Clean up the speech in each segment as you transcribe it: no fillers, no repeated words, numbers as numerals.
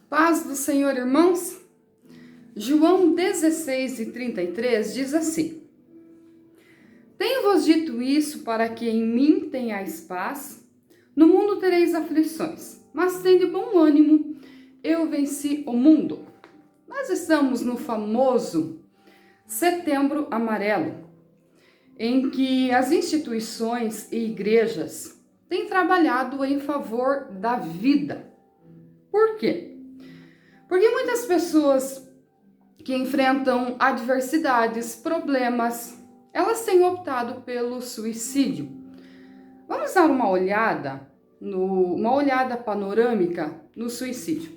Paz do Senhor, irmãos. João 16:33 diz assim: Tenho-vos dito isso para que em mim tenhais paz. No mundo tereis aflições, mas tende bom ânimo, eu venci o mundo. Nós estamos no famoso Setembro Amarelo, em que as instituições e igrejas têm trabalhado em favor da vida. Por quê? Porque muitas pessoas que enfrentam adversidades, problemas, elas têm optado pelo suicídio. Vamos dar uma olhada panorâmica no suicídio.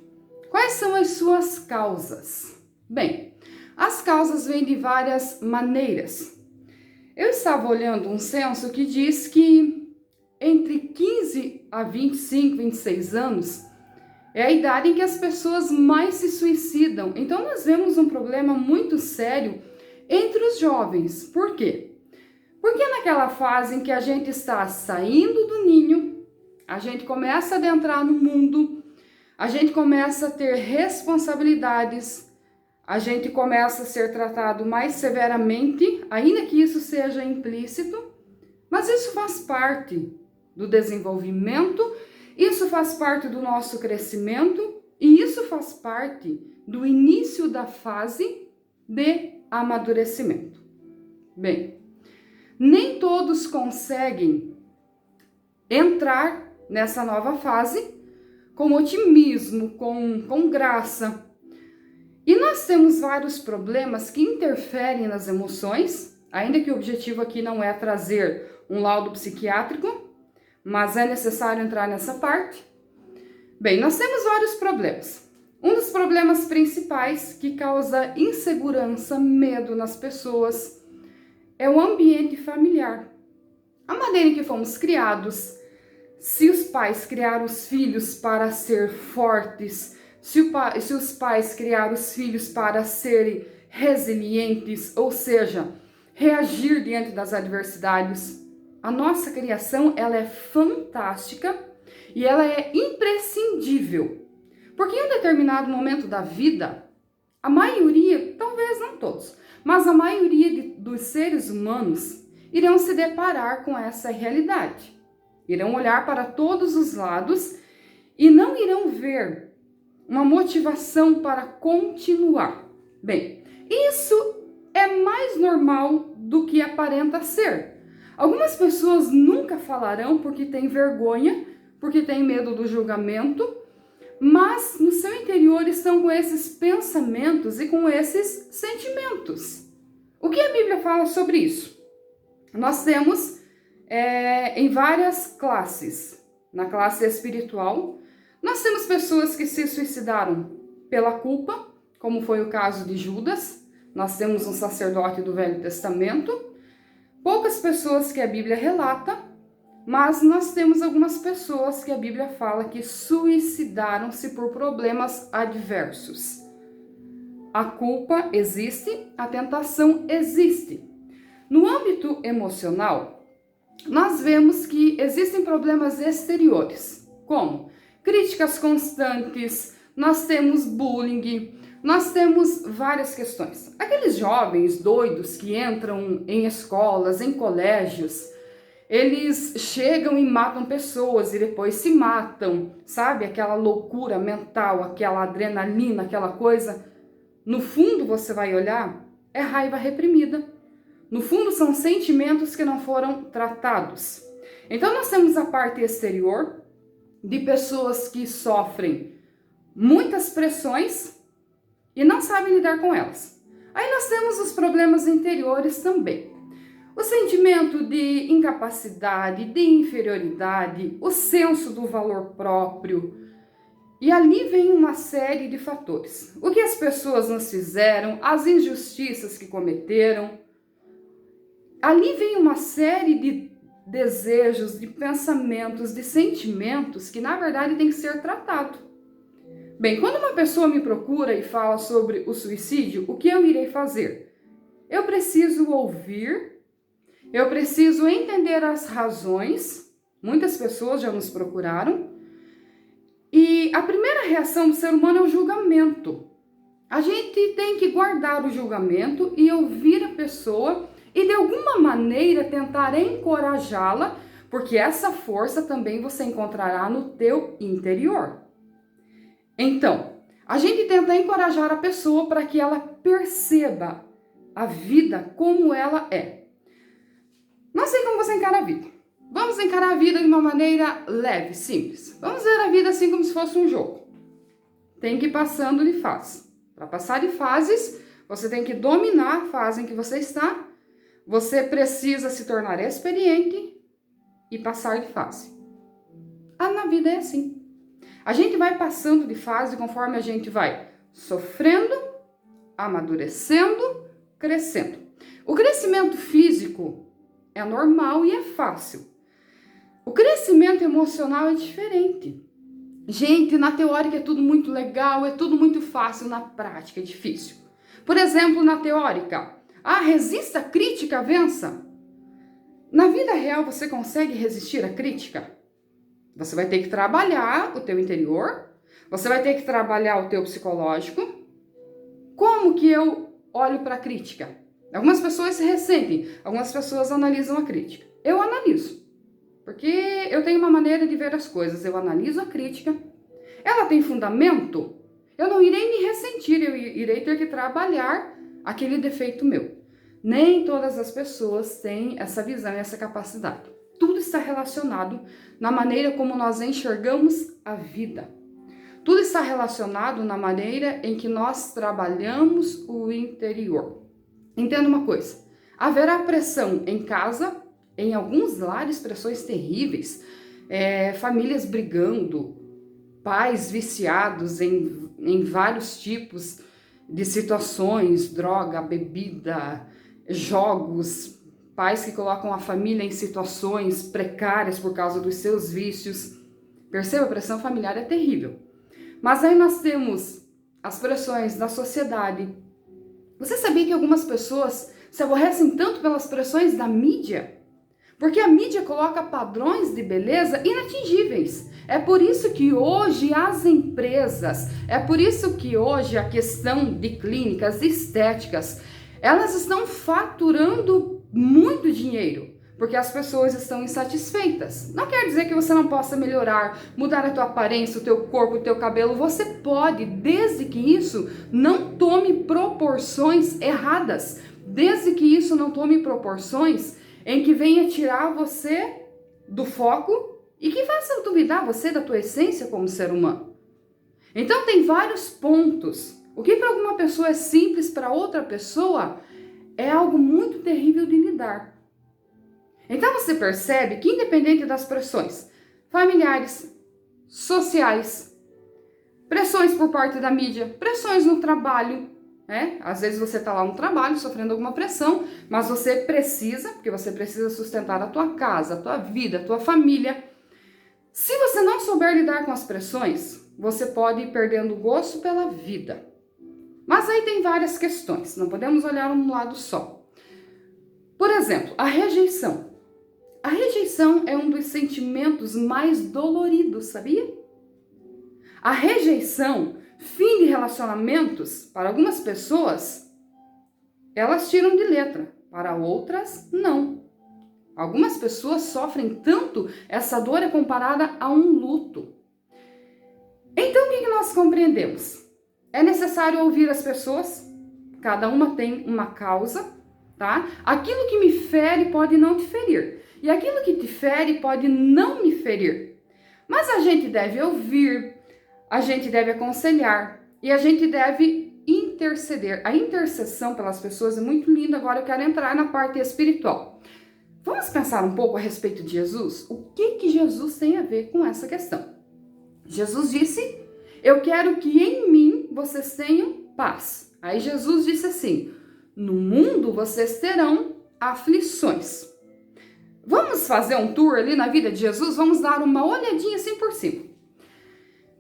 Quais são as suas causas? Bem, as causas vêm de várias maneiras. Eu estava olhando um censo que diz que entre 15 a 25, 26 anos é a idade em que as pessoas mais se suicidam. Então nós vemos um problema muito sério entre os jovens. Por quê? Porque naquela fase em que a gente está saindo do ninho, a gente começa a adentrar no mundo, a gente começa a ter responsabilidades, a gente começa a ser tratado mais severamente, ainda que isso seja implícito, mas isso faz parte do desenvolvimento, isso faz parte do nosso crescimento e isso faz parte do início da fase de amadurecimento. Bem, nem todos conseguem entrar nessa nova fase com otimismo, com graça. E nós temos vários problemas que interferem nas emoções, ainda que o objetivo aqui não é trazer um laudo psiquiátrico, mas é necessário entrar nessa parte. Bem, nós temos vários problemas. Um dos problemas principais que causa insegurança, medo nas pessoas, é o ambiente familiar. A maneira em que fomos criados, se os pais criaram os filhos para ser fortes, se os pais criaram os filhos para serem resilientes, ou seja, reagir diante das adversidades, a nossa criação, ela é fantástica e ela é imprescindível. Porque em um determinado momento da vida, a maioria, talvez não todos, mas a maioria dos seres humanos irão se deparar com essa realidade. Irão olhar para todos os lados e não irão ver uma motivação para continuar. Bem, isso é mais normal do que aparenta ser. Algumas pessoas nunca falarão porque têm vergonha, porque têm medo do julgamento, mas no seu interior estão com esses pensamentos e com esses sentimentos. O que a Bíblia fala sobre isso? Nós temos em várias classes. Na classe espiritual, nós temos pessoas que se suicidaram pela culpa, como foi o caso de Judas. Nós temos um sacerdote do Velho Testamento. Poucas pessoas que a Bíblia relata, mas nós temos algumas pessoas que a Bíblia fala que suicidaram-se por problemas adversos. A culpa existe, a tentação existe. No âmbito emocional, nós vemos que existem problemas exteriores, como críticas constantes, nós temos bullying, nós temos várias questões. Aqueles jovens doidos que entram em escolas, em colégios, eles chegam e matam pessoas e depois se matam, sabe? Aquela loucura mental, aquela adrenalina, aquela coisa. No fundo, você vai olhar, é raiva reprimida. No fundo, são sentimentos que não foram tratados. Então, nós temos a parte exterior de pessoas que sofrem muitas pressões e não sabem lidar com elas. Aí nós temos os problemas interiores também. O sentimento de incapacidade, de inferioridade, o senso do valor próprio. E ali vem uma série de fatores. O que as pessoas nos fizeram, as injustiças que cometeram. Ali vem uma série de desejos, de pensamentos, de sentimentos que na verdade tem que ser tratado. Bem, quando uma pessoa me procura e fala sobre o suicídio, o que eu irei fazer? Eu preciso ouvir, eu preciso entender as razões. Muitas pessoas já nos procuraram. E a primeira reação do ser humano é o julgamento. A gente tem que guardar o julgamento e ouvir a pessoa e de alguma maneira tentar encorajá-la, porque essa força também você encontrará no teu interior. Então, a gente tenta encorajar a pessoa para que ela perceba a vida como ela é. Não sei como você encara a vida. Vamos encarar a vida de uma maneira leve, simples. Vamos ver a vida assim como se fosse um jogo. Tem que ir passando de fase. Para passar de fases, você tem que dominar a fase em que você está. Você precisa se tornar experiente e passar de fase. Na vida é assim. A gente vai passando de fase conforme a gente vai sofrendo, amadurecendo, crescendo. O crescimento físico é normal e é fácil. O crescimento emocional é diferente. Gente, na teórica é tudo muito legal, é tudo muito fácil, na prática é difícil. Por exemplo, na teórica, resista à crítica, vença. Na vida real, você consegue resistir à crítica? Você vai ter que trabalhar o teu interior, você vai ter que trabalhar o teu psicológico. Como que eu olho para a crítica? Algumas pessoas se ressentem, algumas pessoas analisam a crítica. Eu analiso. Porque eu tenho uma maneira de ver as coisas. Eu analiso a crítica. Ela tem fundamento? Eu não irei me ressentir. Eu irei ter que trabalhar aquele defeito meu. Nem todas as pessoas têm essa visão e essa capacidade. Tudo está relacionado na maneira como nós enxergamos a vida. Tudo está relacionado na maneira em que nós trabalhamos o interior. Entenda uma coisa. Haverá pressão em casa. Em alguns lares, pressões terríveis, famílias brigando, pais viciados em vários tipos de situações, droga, bebida, jogos, pais que colocam a família em situações precárias por causa dos seus vícios. Perceba, a pressão familiar é terrível. Mas aí nós temos as pressões da sociedade. Você sabia que algumas pessoas se aborrecem tanto pelas pressões da mídia? Porque a mídia coloca padrões de beleza inatingíveis. É por isso que hoje as empresas, é por isso que hoje a questão de clínicas estéticas, elas estão faturando muito dinheiro, porque as pessoas estão insatisfeitas. Não quer dizer que você não possa melhorar, mudar a tua aparência, o teu corpo, o teu cabelo. Você pode, desde que isso não tome proporções erradas, desde que isso não tome proporções em que venha tirar você do foco e que faça duvidar você da tua essência como ser humano. Então tem vários pontos. O que para alguma pessoa é simples, para outra pessoa é algo muito terrível de lidar. Então você percebe que independente das pressões familiares, sociais, pressões por parte da mídia, pressões no trabalho, às vezes você está lá no trabalho sofrendo alguma pressão, mas você precisa, porque você precisa sustentar a tua casa, a tua vida, a tua família. Se você não souber lidar com as pressões, você pode ir perdendo o gosto pela vida. Mas aí tem várias questões, não podemos olhar um lado só. Por exemplo, a rejeição. A rejeição é um dos sentimentos mais doloridos, sabia? A rejeição, fim de relacionamentos, para algumas pessoas, elas tiram de letra, para outras, não. Algumas pessoas sofrem tanto, essa dor é comparada a um luto. Então, o que nós compreendemos? É necessário ouvir as pessoas, cada uma tem uma causa, tá? Aquilo que me fere pode não te ferir, e aquilo que te fere pode não me ferir. Mas a gente deve ouvir, a gente deve aconselhar e a gente deve interceder. A intercessão pelas pessoas é muito linda. Agora eu quero entrar na parte espiritual. Vamos pensar um pouco a respeito de Jesus? O que Jesus tem a ver com essa questão? Jesus disse, eu quero que em mim vocês tenham paz. Aí Jesus disse assim, no mundo vocês terão aflições. Vamos fazer um tour ali na vida de Jesus? Vamos dar uma olhadinha assim por cima.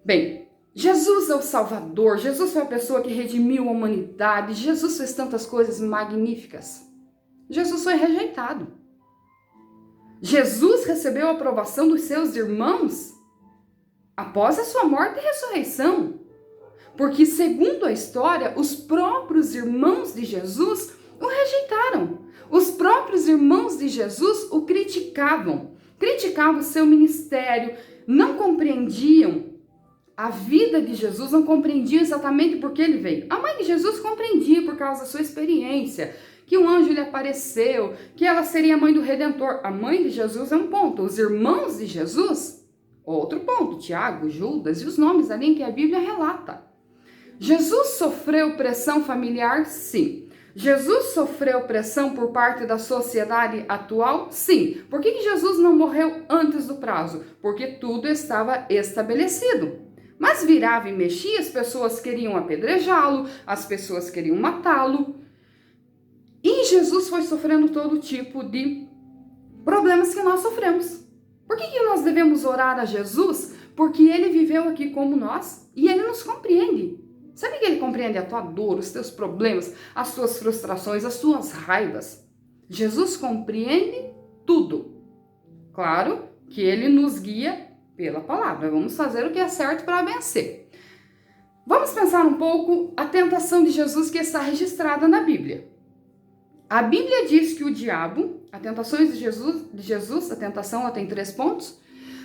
Bem, Jesus é o Salvador, Jesus foi a pessoa que redimiu a humanidade, Jesus fez tantas coisas magníficas. Jesus foi rejeitado. Jesus recebeu a aprovação dos seus irmãos. após a sua morte e ressurreição. Porque, segundo a história, os próprios irmãos de Jesus o rejeitaram. Os próprios irmãos de Jesus o criticavam. Criticavam o seu ministério, não compreendiam a vida de Jesus, não compreendiam exatamente por que ele veio. A mãe de Jesus compreendia por causa da sua experiência, que um anjo lhe apareceu, que ela seria a mãe do Redentor. A mãe de Jesus é um ponto. Os irmãos de Jesus, outro ponto. Tiago, Judas e os nomes ali em que a Bíblia relata. Jesus sofreu pressão familiar? Sim. Jesus sofreu pressão por parte da sociedade atual? Sim. Por que Jesus não morreu antes do prazo? Porque tudo estava estabelecido. Mas virava e mexia, as pessoas queriam apedrejá-lo, as pessoas queriam matá-lo. E Jesus foi sofrendo todo tipo de problemas que nós sofremos. Por que nós devemos orar a Jesus? Porque ele viveu aqui como nós e ele nos compreende. Sabe que ele compreende a tua dor, os teus problemas, as tuas frustrações, as tuas raivas? Jesus compreende tudo. Claro que ele nos guia pela palavra. Vamos fazer o que é certo para vencer. Vamos pensar um pouco a tentação de Jesus que está registrada na Bíblia. A Bíblia diz que o diabo, a tentação de Jesus, a tentação ela tem 3 pontos.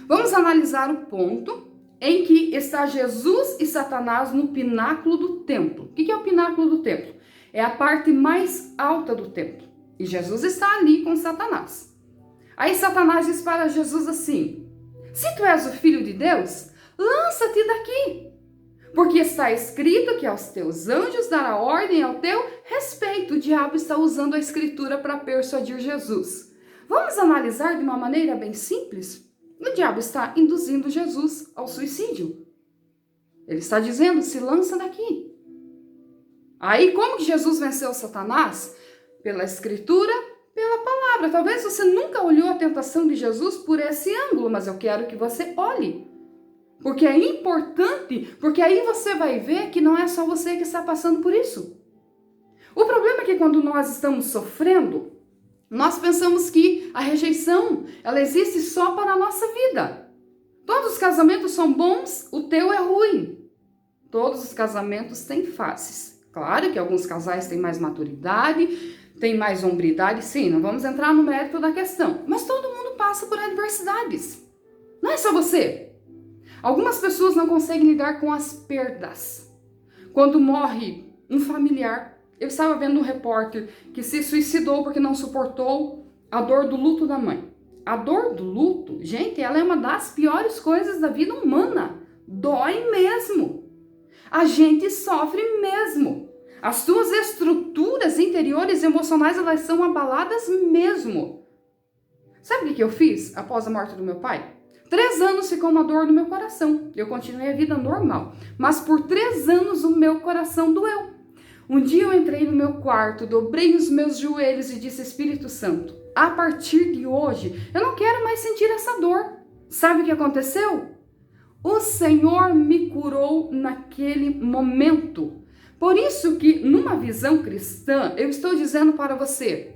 Vamos analisar o ponto em que está Jesus e Satanás no pináculo do templo. O que é o pináculo do templo? É a parte mais alta do templo. E Jesus está ali com Satanás. Aí Satanás diz para Jesus assim: se tu és o filho de Deus, lança-te daqui. Porque está escrito que aos teus anjos dará ordem ao teu respeito. O diabo está usando a escritura para persuadir Jesus. Vamos analisar de uma maneira bem simples? O diabo está induzindo Jesus ao suicídio. Ele está dizendo, se lança daqui. Aí como que Jesus venceu Satanás? Pela escritura, pela palavra. Talvez você nunca olhou a tentação de Jesus por esse ângulo, mas eu quero que você olhe. Porque é importante, porque aí você vai ver que não é só você que está passando por isso. O problema é que quando nós estamos sofrendo, nós pensamos que a rejeição, ela existe só para a nossa vida. Todos os casamentos são bons, o teu é ruim. Todos os casamentos têm faces. Claro que alguns casais têm mais maturidade, têm mais hombridade, sim, não vamos entrar no mérito da questão. Mas todo mundo passa por adversidades. Não é só você. Algumas pessoas não conseguem lidar com as perdas. Quando morre um familiar, eu estava vendo um repórter que se suicidou porque não suportou a dor do luto da mãe. A dor do luto, gente, ela é uma das piores coisas da vida humana. Dói mesmo. A gente sofre mesmo. As suas estruturas interiores emocionais, elas são abaladas mesmo. Sabe o que eu fiz após a morte do meu pai? 3 anos ficou uma dor no meu coração. Eu continuei a vida normal. Mas por 3 anos o meu coração doeu. Um dia eu entrei no meu quarto, dobrei os meus joelhos e disse: Espírito Santo, a partir de hoje, eu não quero mais sentir essa dor. Sabe o que aconteceu? O Senhor me curou naquele momento. Por isso que, numa visão cristã, eu estou dizendo para você,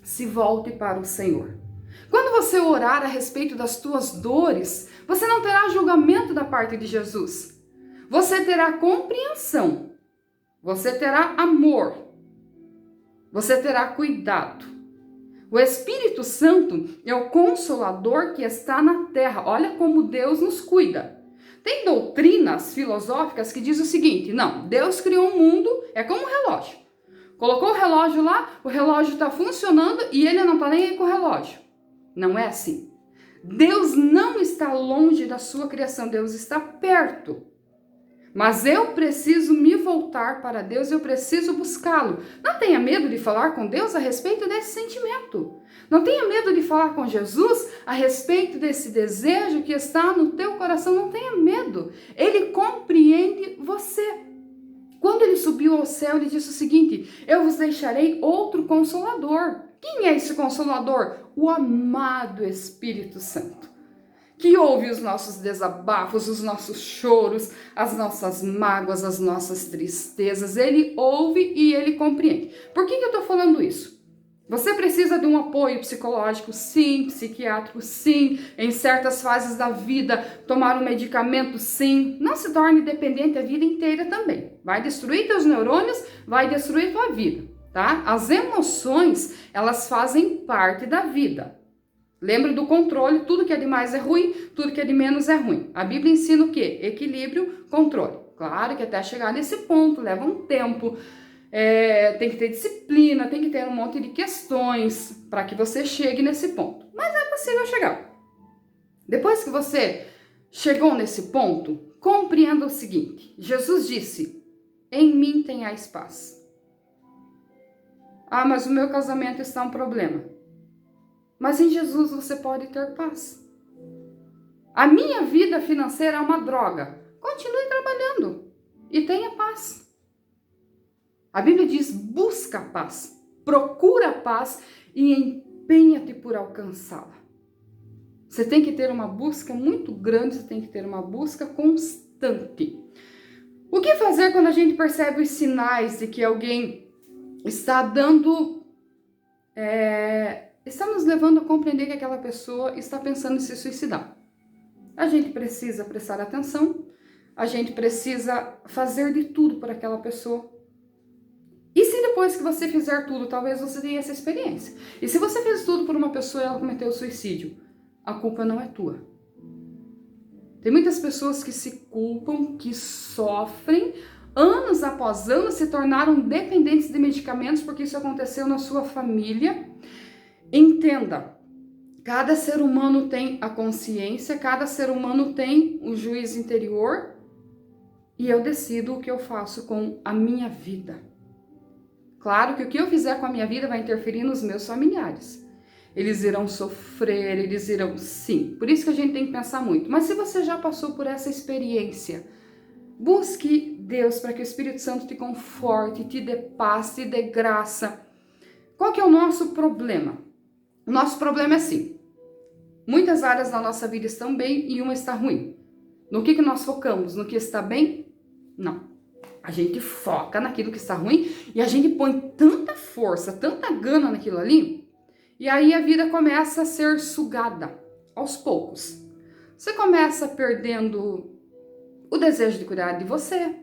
se volte para o Senhor. Quando você orar a respeito das tuas dores, você não terá julgamento da parte de Jesus. Você terá compreensão. Você terá amor, você terá cuidado. O Espírito Santo é o Consolador que está na terra. Olha como Deus nos cuida. Tem doutrinas filosóficas que dizem o seguinte: não, Deus criou um mundo, é como um relógio. Colocou o relógio lá, o relógio está funcionando e ele não está nem aí com o relógio. Não é assim. Deus não está longe da sua criação, Deus está perto. Mas eu preciso me voltar para Deus, eu preciso buscá-lo. Não tenha medo de falar com Deus a respeito desse sentimento. Não tenha medo de falar com Jesus a respeito desse desejo que está no teu coração. Não tenha medo. Ele compreende você. Quando ele subiu ao céu, ele disse o seguinte: eu vos deixarei outro Consolador. Quem é esse Consolador? O amado Espírito Santo, que ouve os nossos desabafos, os nossos choros, as nossas mágoas, as nossas tristezas. Ele ouve e ele compreende. Por que eu estou falando isso? Você precisa de um apoio psicológico, sim, psiquiátrico, sim, em certas fases da vida, tomar um medicamento, sim. Não se torne dependente a vida inteira também. Vai destruir teus neurônios, vai destruir tua vida, tá? As emoções, elas fazem parte da vida. Lembra do controle, tudo que é de mais é ruim, tudo que é de menos é ruim. A Bíblia ensina o quê? Equilíbrio, controle. Claro que até chegar nesse ponto leva um tempo. Tem que ter disciplina, tem que ter um monte de questões para que você chegue nesse ponto. Mas é possível chegar. Depois que você chegou nesse ponto, compreenda o seguinte: Jesus disse: em mim tenhais paz. Ah, mas o meu casamento está um problema. Mas em Jesus você pode ter paz. A minha vida financeira é uma droga. Continue trabalhando e tenha paz. A Bíblia diz: busca a paz, procura a paz e empenha-te por alcançá-la. Você tem que ter uma busca muito grande, você tem que ter uma busca constante. O que fazer quando a gente percebe os sinais de que alguém está está nos levando a compreender que aquela pessoa está pensando em se suicidar? A gente precisa prestar atenção, a gente precisa fazer de tudo por aquela pessoa. E se depois que você fizer tudo, talvez você tenha essa experiência. E se você fez tudo por uma pessoa e ela cometeu suicídio, a culpa não é tua. Tem muitas pessoas que se culpam, que sofrem, anos após anos se tornaram dependentes de medicamentos porque isso aconteceu na sua família. Entenda, cada ser humano tem a consciência, cada ser humano tem o juízo interior e eu decido o que eu faço com a minha vida. Claro que o que eu fizer com a minha vida vai interferir nos meus familiares. Eles irão sofrer, eles irão... Sim, por isso que a gente tem que pensar muito. Mas se você já passou por essa experiência, busque Deus para que o Espírito Santo te conforte, te dê paz, te dê graça. Qual que é o nosso problema? O nosso problema é assim. Muitas áreas da nossa vida estão bem e uma está ruim. No que nós focamos? No que está bem? Não. A gente foca naquilo que está ruim e a gente põe tanta força, tanta gana naquilo ali, e aí a vida começa a ser sugada aos poucos. Você começa perdendo o desejo de cuidar de você.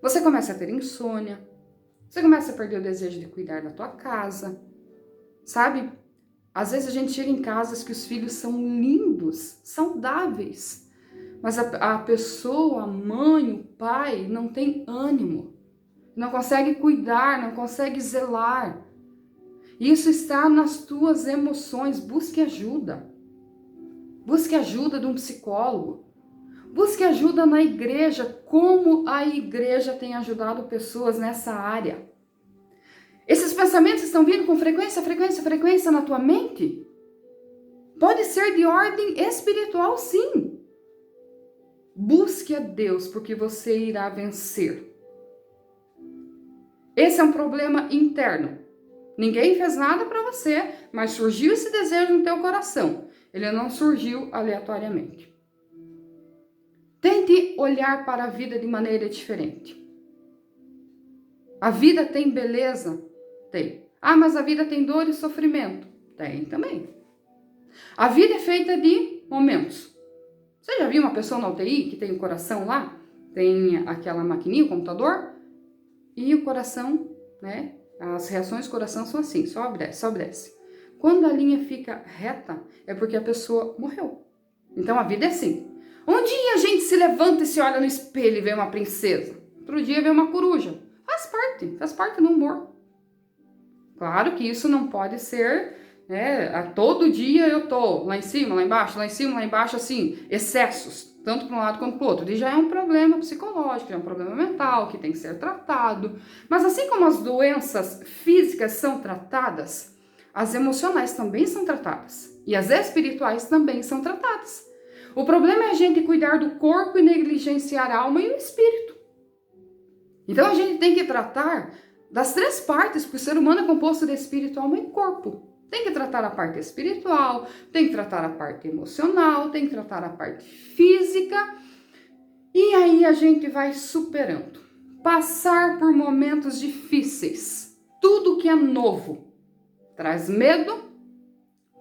Você começa a ter insônia. Você começa a perder o desejo de cuidar da tua casa. Sabe? Às vezes a gente chega em casas que os filhos são lindos, saudáveis. Mas a pessoa, a mãe, o pai, não tem ânimo, não consegue cuidar, não consegue zelar. Isso está nas tuas emoções. Busque ajuda. Busque ajuda de um psicólogo. Busque ajuda na igreja. Como a igreja tem ajudado pessoas nessa área? Esses pensamentos estão vindo com frequência na tua mente? Pode ser de ordem espiritual, sim. Busque a Deus, porque você irá vencer. Esse é um problema interno. Ninguém fez nada para você, mas surgiu esse desejo no teu coração. Ele não surgiu aleatoriamente. Tente olhar para a vida de maneira diferente. A vida tem beleza? Tem. Ah, mas a vida tem dor e sofrimento? Tem também. A vida é feita de momentos. Você já viu uma pessoa na UTI que tem o coração lá? Tem aquela maquininha, o computador? E o coração, né? As reações do coração são assim, sobe, desce. Quando a linha fica reta, é porque a pessoa morreu. Então a vida é assim. Um dia a gente se levanta e se olha no espelho e vê uma princesa. Outro dia vê uma coruja. Faz parte do humor. Claro que isso não pode ser... a todo dia eu tô lá em cima, lá embaixo, assim, excessos, tanto para um lado quanto para o outro. E já é um problema psicológico, já é um problema mental que tem que ser tratado. Mas assim como as doenças físicas são tratadas, as emocionais também são tratadas. E as espirituais também são tratadas. O problema é a gente cuidar do corpo e negligenciar a alma e o espírito. Então a gente tem que tratar das três partes, porque o ser humano é composto de espírito, alma e corpo. Tem que tratar a parte espiritual, tem que tratar a parte emocional, tem que tratar a parte física. E aí a gente vai superando. Passar por momentos difíceis. Tudo que é novo traz medo,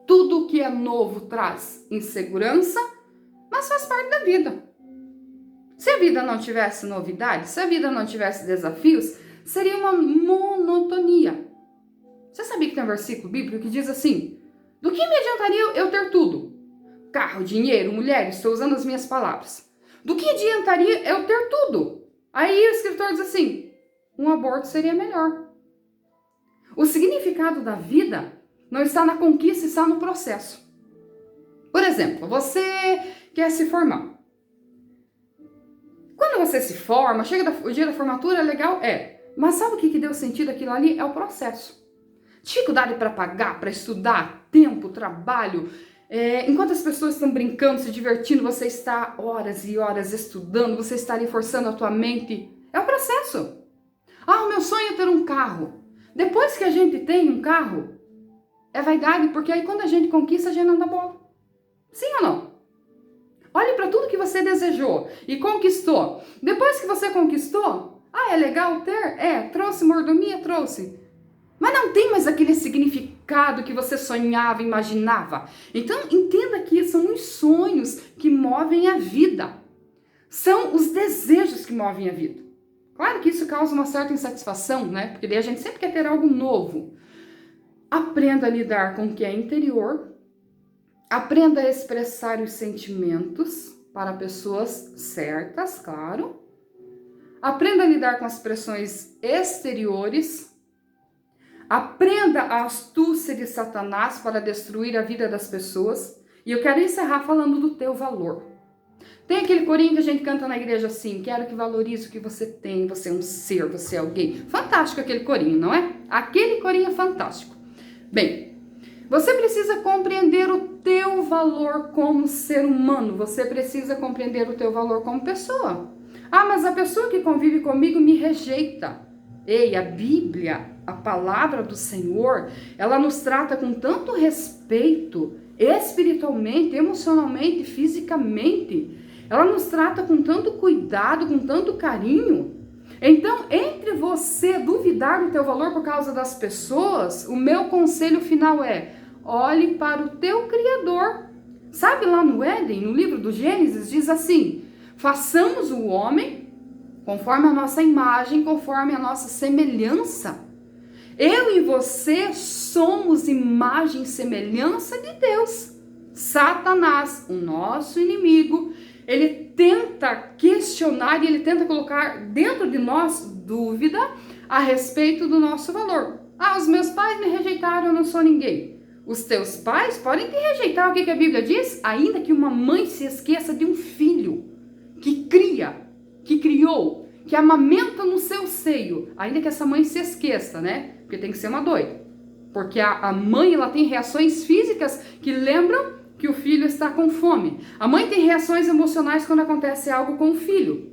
tudo que é novo traz insegurança, mas faz parte da vida. Se a vida não tivesse novidades, se a vida não tivesse desafios, seria uma monotonia. Você sabia que tem um versículo bíblico que diz assim: do que me adiantaria eu ter tudo? Carro, dinheiro, mulher, estou usando as minhas palavras. Do que adiantaria eu ter tudo? Aí o escritor diz assim: um aborto seria melhor. O significado da vida não está na conquista, está no processo. Por exemplo, você quer se formar. Quando você se forma, chega o dia da formatura, legal, mas sabe o que deu sentido aquilo ali? É o processo. Dificuldade para pagar, para estudar, tempo, trabalho. Enquanto as pessoas estão brincando, se divertindo, você está horas e horas estudando, você está ali forçando a tua mente. É o processo. O meu sonho é ter um carro. Depois que a gente tem um carro, é vaidade, porque aí quando a gente conquista, a gente não dá bola. Sim ou não? Olhe para tudo que você desejou e conquistou. Depois que você conquistou, é legal ter? Trouxe mordomia? Trouxe. Mas não tem mais aquele significado que você sonhava, imaginava. Então, entenda que são os sonhos que movem a vida. São os desejos que movem a vida. Claro que isso causa uma certa insatisfação, né? Porque daí a gente sempre quer ter algo novo. Aprenda a lidar com o que é interior. Aprenda a expressar os sentimentos para pessoas certas, claro. Aprenda a lidar com as pressões exteriores. Aprenda a astúcia de Satanás para destruir a vida das pessoas. E eu quero encerrar falando do teu valor. Tem aquele corinho que a gente canta na igreja assim: quero que valorize o que você tem, você é um ser, você é alguém. Fantástico aquele corinho, não é? Aquele corinho é fantástico. Bem, você precisa compreender o teu valor como ser humano, você precisa compreender o teu valor como pessoa. Mas a pessoa que convive comigo me rejeita. Ei, a Bíblia, a palavra do Senhor, ela nos trata com tanto respeito, espiritualmente, emocionalmente, fisicamente. Ela nos trata com tanto cuidado, com tanto carinho. Então, entre você duvidar do teu valor por causa das pessoas, o meu conselho final é: olhe para o teu Criador. Sabe, lá no Éden, no livro do Gênesis, diz assim: façamos o homem conforme a nossa imagem, conforme a nossa semelhança. Eu e você somos imagem e semelhança de Deus. Satanás, o nosso inimigo, ele tenta questionar e ele tenta colocar dentro de nós dúvida a respeito do nosso valor. Os meus pais me rejeitaram, eu não sou ninguém. Os teus pais podem te rejeitar. O que a Bíblia diz? Ainda que uma mãe se esqueça de um filho que cria, que criou, que amamenta no seu seio, ainda que essa mãe se esqueça, né? Porque tem que ser uma doida. Porque a mãe, ela tem reações físicas que lembram que o filho está com fome. A mãe tem reações emocionais quando acontece algo com o filho.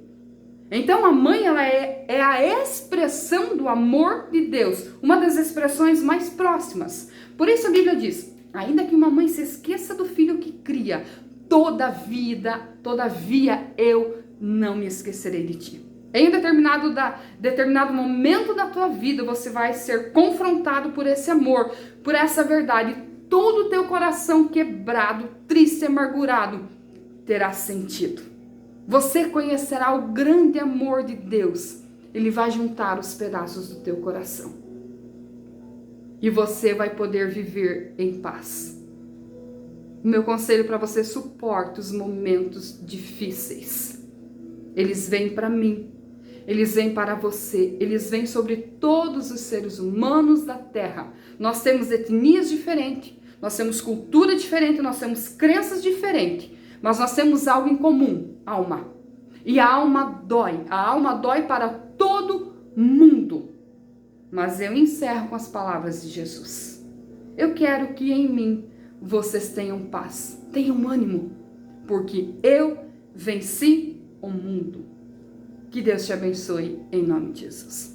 Então a mãe, ela é a expressão do amor de Deus, uma das expressões mais próximas. Por isso a Bíblia diz: ainda que uma mãe se esqueça do filho que cria, todavia eu não me esquecerei de ti. Em determinado momento da tua vida, você vai ser confrontado por esse amor, por essa verdade. Todo o teu coração quebrado, triste, amargurado, terá sentido. Você conhecerá o grande amor de Deus. Ele vai juntar os pedaços do teu coração. E você vai poder viver em paz. O meu conselho para você: suporte os momentos difíceis. Eles vêm para mim. Eles vêm para você, eles vêm sobre todos os seres humanos da Terra. Nós temos etnias diferentes, nós temos cultura diferente, nós temos crenças diferentes, mas nós temos algo em comum: alma. E a alma dói para todo mundo. Mas eu encerro com as palavras de Jesus: eu quero que em mim vocês tenham paz, tenham ânimo, porque eu venci o mundo. Que Deus te abençoe, em nome de Jesus.